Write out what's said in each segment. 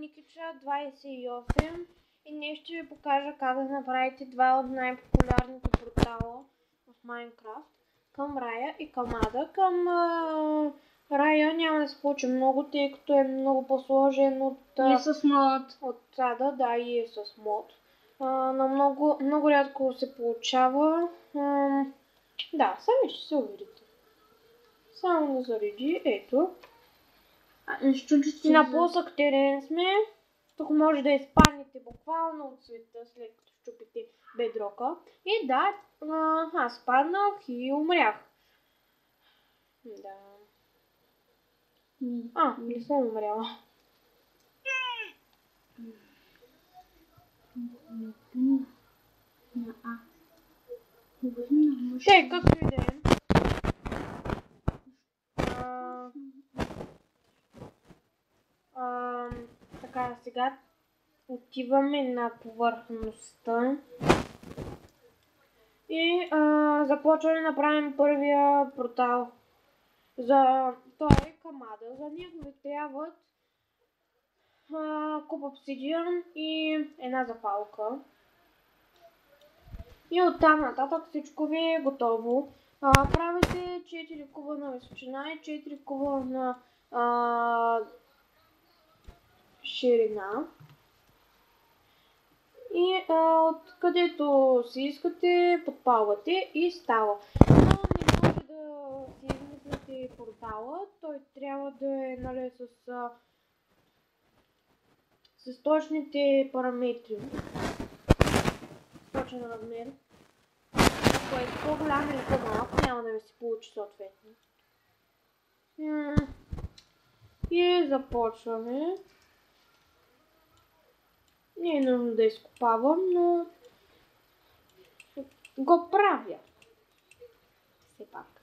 Никича 28 и днес ще ви покажа как да направите два от най-популярните портала в Майнкрафт към Рая и към Ада. Към Рая няма да се получи много, тъй като е много по-сложен от с мод. От Ада, да, и е с мод. На много рядко се получава. Да, сами ще се уверите. Само да зареди, ето. На плосък терен сме. Тук може да изпаднете буквално от света, след като щупите бедрока. И да, аз паднах и умрях. Да. Не съм умряла. Те, както и да е. Така, сега отиваме на повърхността и започваме да направим първия портал. Той е към Ада. За него ви трябват куп обсидиан и една запалка. И оттам нататък всичко ви е готово. Правите 4 куба на височина и 4 куба на ширина. И откъдето си искате, подпалвате и става. Но не може да си измислите портала, той трябва да е, нали, с точните параметри. Точен размер. Който по-голям или по-малък няма да ви се получи съответно. И започваме. Не е нужно да изкопавам, но го правя. Все пак.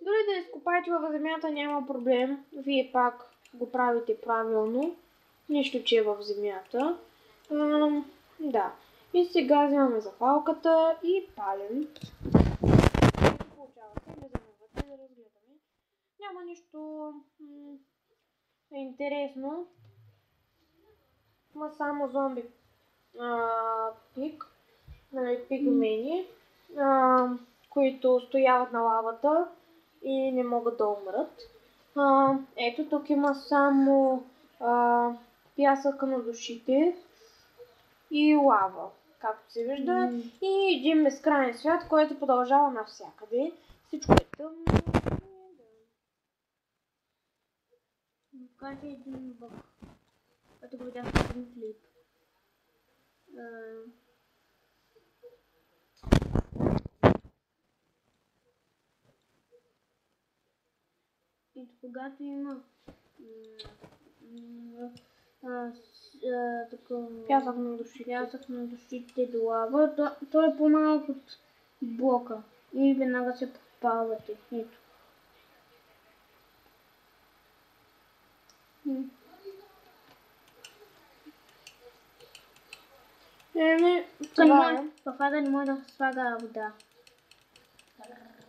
Дори да изкопаете във земята няма проблем. Вие пак го правите правилно. Нищо, че е в земята. Да. И сега вземаме запалката и палим. Получавате, влизаме вътре да разгледаме. Няма нищо интересно. Има само зомби пигмени, които стояват на лавата и не могат да умрат. Ето тук има само пясък на душите и лава, както се вижда, и един безкрайен свят, който продължава навсякъде. Всичко е тъмно. Кажи един бък, като го видях в един клип. И когато има пясък на душите до лава, той е по-малък от блока и веднага се подпалвате. Ето. В Ада не може да слага вода.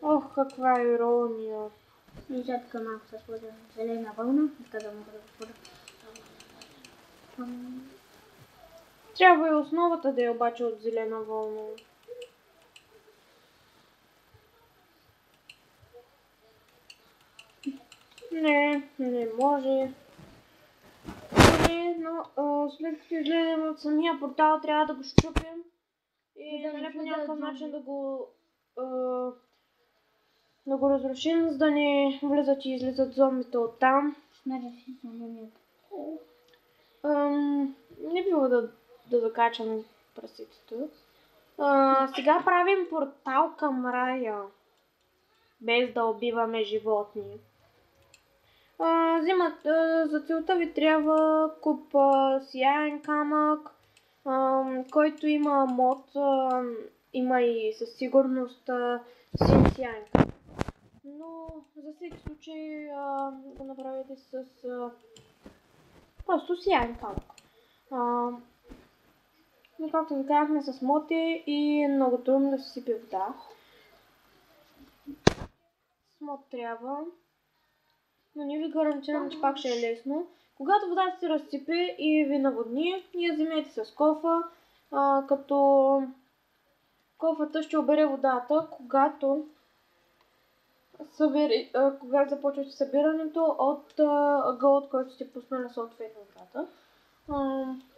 Ох, каква ирония. И след така малко се сложа зелена вълна, така да мога да го подам. Трябва и основата да е обаче от зелена вълна. Не може. Но след като излезем от самия портал, трябва да го щупим и по някакъв начин да го разрушим, за да не влизат и излизат зомбите оттам. Не бива да закачам прасицата. Сега правим портал към Рая, без да убиваме животни. За целта ви трябва куп сияен камък, който има мод, има и със сигурност син сияен камък. Но за всеки случай го направите с просто сияен камък. И както ви казахме, с мод и много трудно да се сипе вода. С мод трябва но не ви гарантирам, че пак ще е лесно. Когато водата се разцепи и ви наводни, ние вземете с кофа, като кофата ще обере водата, когато започвате събирането от ъгъл, от който сте пуснали съответно водата.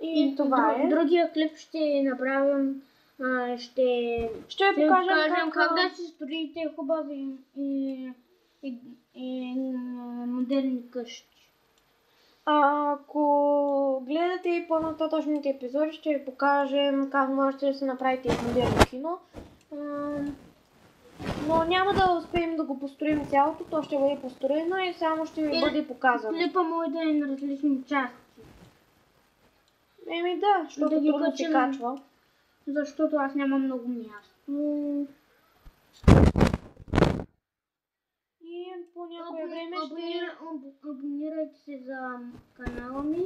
И това е. Другия клип ще направим, ще ви покажем как да си строите хубави и модерни къщи. Ако гледате и по-нататъчните епизоди, ще ви покажем как можете да се направите модерно кино. Но няма да успеем да го построим цялото, то ще бъде построено и само ще ви бъде показано. Клипа може да е на различни части. Да, защото да ги трудно се качва. Защото аз нямам много място. И по някое време абонирайте се за канала ми.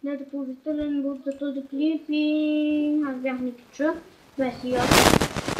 Дайте положителен вот за този клип и аз бях Никича, 28.